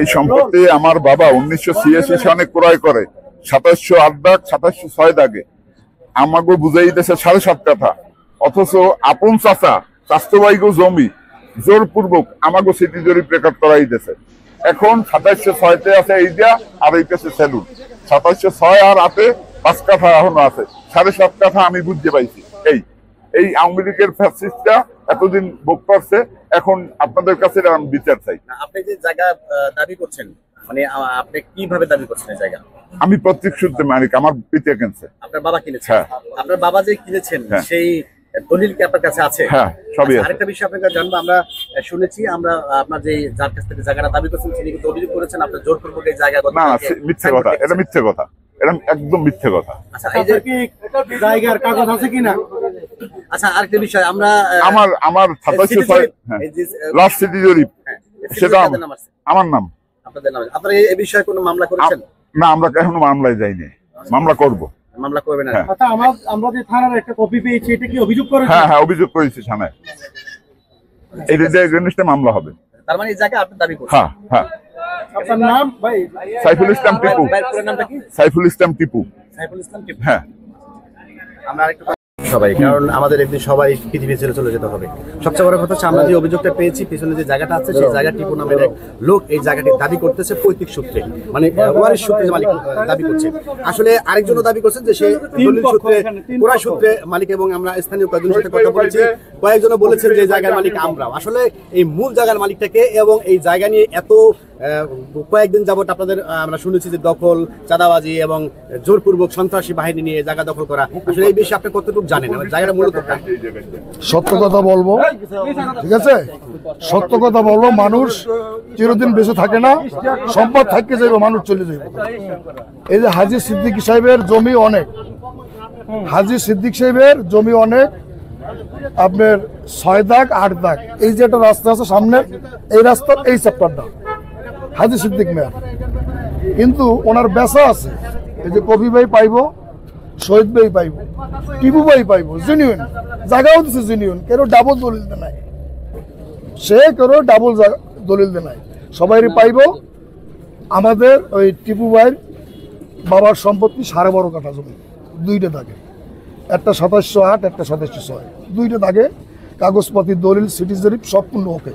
এই সম্পত্তি আমার বাবা 1986 সনে ক্রয় করে 2708 দাগ 2706 দাগে আমাকে বুঝাই দিয়েছে 7.5 কাঠা, অথচ আপন চাচা স্বাস্থ্যবাহী জমি জোরপূর্বক আমাকে সিটি জরিপ রেকর্ড করাই দিয়েছে। এখন 2706 আছে এই দিয়া, আর এই কাছে সেলুন 2706 আর 5 কাঠা এখনো আছে, 7.5 কাঠা আমি বুঝতে পাইছি। এই আওয়ামী লীগের ফ্যাসিস্টটা এতদিন ভোগ করছে, এখন আপনাদের কাছে আমি বিচার চাই। আপনি যে জায়গা দাবি করছেন, মানে আপনি কিভাবে দাবি করছেন এই জায়গা? আমি প্রত্যেক সূত্রে মালিক, আমার পিতা কিনছে। আপনার বাবা কিনেছেন? হ্যাঁ। আপনার বাবা যে কিনেছেন সেই দলিল কি আপনার কাছে আছে? হ্যাঁ, সবই আছে। আরেকটা বিষয় আপনাকে জানবো, আমরা শুনেছি আমরা আপনার যে যার কাছ থেকে জায়গাটা দাবি করছেন তিনি কিন্তু অভিযোগ করেছেন আপনার জোরপূর্বক এই জায়গা। না, মিথ্যে কথা, এটা মিথ্যে কথা, এটা একদম মিথ্যে কথা। আচ্ছা, এই যে জায়গার কাগজ আছে কিনা? আচ্ছা, আরেকটা বিষয়, আমরা আমার 2706 লাস্ট সিটি জরিপ, সেটা আমার নাম। আপনাদের নাম? আপনারা এই বিষয়ে কোনো মামলা করেছেন? না, আমরা এখনো মামলায় যাইনি, মামলা করব। মামলা করবেন? আচ্ছা, আমরা যে থানার একটা কপি পেয়েছি, এটা কি অভিযোগ করেছেন? হ্যাঁ হ্যাঁ, অভিযোগ করেছি থানায়, এই যে মামলা হবে। তার মানে এই জায়গা আপনি দাবি করছেন? হ্যাঁ হ্যাঁ। আপনার নাম? ভাই সাইফুল ইসলাম টিপু। পুরো নামটা কি? সাইফুল ইসলাম টিপু। সাইফুল ইসলাম টিপু। হ্যাঁ। আমরা আরেকটু সবাই, কারণ আমাদের একদিন সবাই পৃথিবী ছেড়ে চলে যেতে হবে। সবচেয়ে বড় কথা হচ্ছে আমরা যে অভিযোগটা পেয়েছি, পিছনে যে জায়গাটা আছে সেই জায়গা টিপু নামের এক লোক এই জায়গাটি দাবি করতেছে পৈতৃক সূত্রে, মানে ওয়ারিশ সূত্রে মালিক দাবি করছে। আসলে আরেকজনও দাবি করছেন যে সে দলিল সূত্রে, পুরা সূত্রে মালিক, এবং আমরা স্থানীয় কয়েকজনের সাথে কথা বলেছি, কয়েকজনও বলেছেন যে জায়গার মালিক আমরাও। আসলে এই মূল জায়গার মালিকটাকে, এবং এই জায়গা নিয়ে এত কয়েকদিন যাবত আপনাদের আমরা শুনেছি যে দখল, চাঁদাবাজি এবং জোরপূর্বক সন্ত্রাসী বাহিনী নিয়ে জায়গা দখল করা, আসলে এই বিষয়ে আপনি কতটুকু জানেন? জায়গাটা মূলত সত্য কথা বলবো, ঠিক আছে, সত্য কথা বলবো, মানুষ চিরদিন বেঁচে থাকে না, সম্পদ থাকতে যাইব, মানুষ চলে যাইব। এই যে হাজী সিদ্দিক সাহেবের জমি অনেক, হাজী সিদ্দিক সাহেবের জমি অনেক, আপনার 6 দাগ 8 দাগ, এই যে একটা রাস্তা আছে সামনে, এই রাস্তার এই চ্যাপ্টারটা হাজী সিদ্দিক মেয়ার, কিন্তু ওনার বেচা আছে। এই যে কবি ভাই পাইবো, শহীদ ভাই পাইব, টিপু ভাই পাইব, জেনুইন জায়গাও দিচ্ছে, জেনুইন, কেন ডাবল দলিল দে নাই, সে কেন ডাবল দলিল দে নাই, সবাই পাইব। আমাদের ওই টিপু ভাইয়ের বাবার সম্পত্তি 12.5 কাঠা জমি, 2টা দাগে, একটা 2708, একটা 2706, 2টা দাগে কাগজপাতি, দলিল, সিটি জরিপ সম্পূর্ণ ওকে,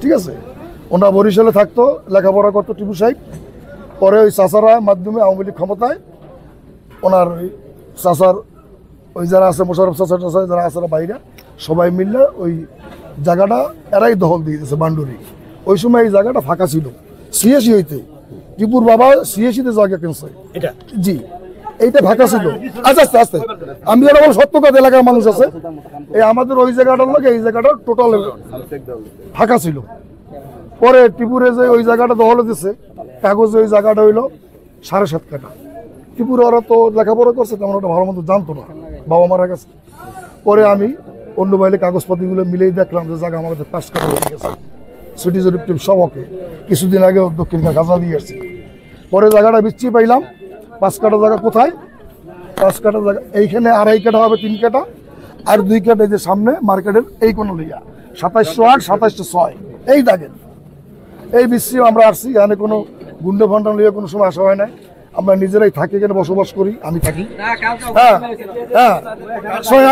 ঠিক আছে। ওনা বরিশালে থাকতো, লেখাপড়া করতো টিপু সাহেব, পরে ওই চাচারা মাধ্যমে আওয়ামী লীগ ক্ষমতায়, ওনার চাচার ওই যারা আছে মোশারফ চাচা টাচা যারা আছে বাইরে, সবাই মিললে ওই জায়গাটা এরাই দখল দিয়ে দিয়েছে বান্ডুরি। ওই সময় এই জায়গাটা ফাঁকা ছিল, 86 হইতে টিপুর বাবা 86-তে জায়গা কিনছে এটা, জি, এইটা ফাঁকা ছিল। আস্তে আস্তে আস্তে আমি যারা বল সত্য কথা, এলাকার মানুষ আছে, এই আমাদের ওই জায়গাটার লোক এই জায়গাটা টোটাল ফাঁকা ছিল। পরে টিপুরে যে ওই জায়গাটা দখল দিচ্ছে, কাগজে ওই জায়গাটা হইলো 7.5 কাঠা। ত্রিপুরা ওরা তো লেখাপড়া করছে, তেমন ওটা ভালো মতো জানতো না, বাবা মারা গেছে। পরে আমি অন্য বাইরে কাগজপাতিগুলো মিলেই দেখলাম যে জায়গা আমাদের 5 কাঠা হয়ে গেছে, সিটি জরিপ টিপ সব ওকে। কিছুদিন আগে দক্ষিণ গাজা দিয়ে আসছে, পরে জায়গাটা বিচ্ছি পাইলাম 5 কাঠা জায়গা কোথায়, 5 কাঠা জায়গা এইখানে 2.5 কাঠা হবে, 3 কাঠা আর 2 কাঠা এই যে সামনে মার্কেটের এই কোনো লইয়া 2708, 2706 এই দাগের এই বিচ্ছি আমরা আসছি। এখানে কোনো গুন্ডা ফান্ডা লইয়া কোনো সময় আসা হয় নাই, আমরা নিজেরাই থাকি, এখানে বসবাস করি, আমি থাকি। হ্যাঁ হ্যাঁ,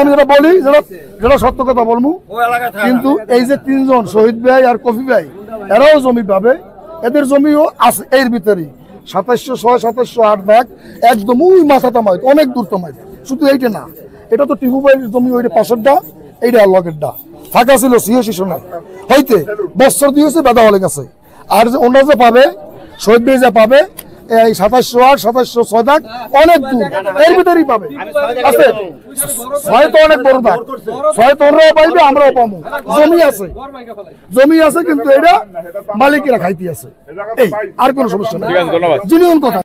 আমি যেটা বলি, যেটা সত্য কথা বলবো, কিন্তু এই যে 3 জন শহীদ ভাই আর কফি ভাই, এরাও জমি পাবে, এদের জমিও আছে এর ভিতরেই 2706, 2708 দাগ, একদম ওই মাথাটা মাইত, অনেক দূর তো মাইত। শুধু এইটা না, এটা তো টিপু ভাইয়ের জমি, ওইটা 5-এরটা, এইটা লগেরটা ফাঁকা ছিল 86 সনে হইতে, বছর দিয়েছে বেদা হলে গেছে। আর যে ওনারা যে পাবে, শহীদ ভাই যা পাবে এই 2708, 2706 দাগ, অনেক দূর, এর ভিতরেই পাবে। আছে 6 তো অনেক বড় দাগ, 6 তো ওরাও পাইবে, আমরাও পাবো। জমি আছে কিন্তু এটা মালিকেরা খাইতে আছে, এই আর কোনো সমস্যা নেই, জেনুইন কথা।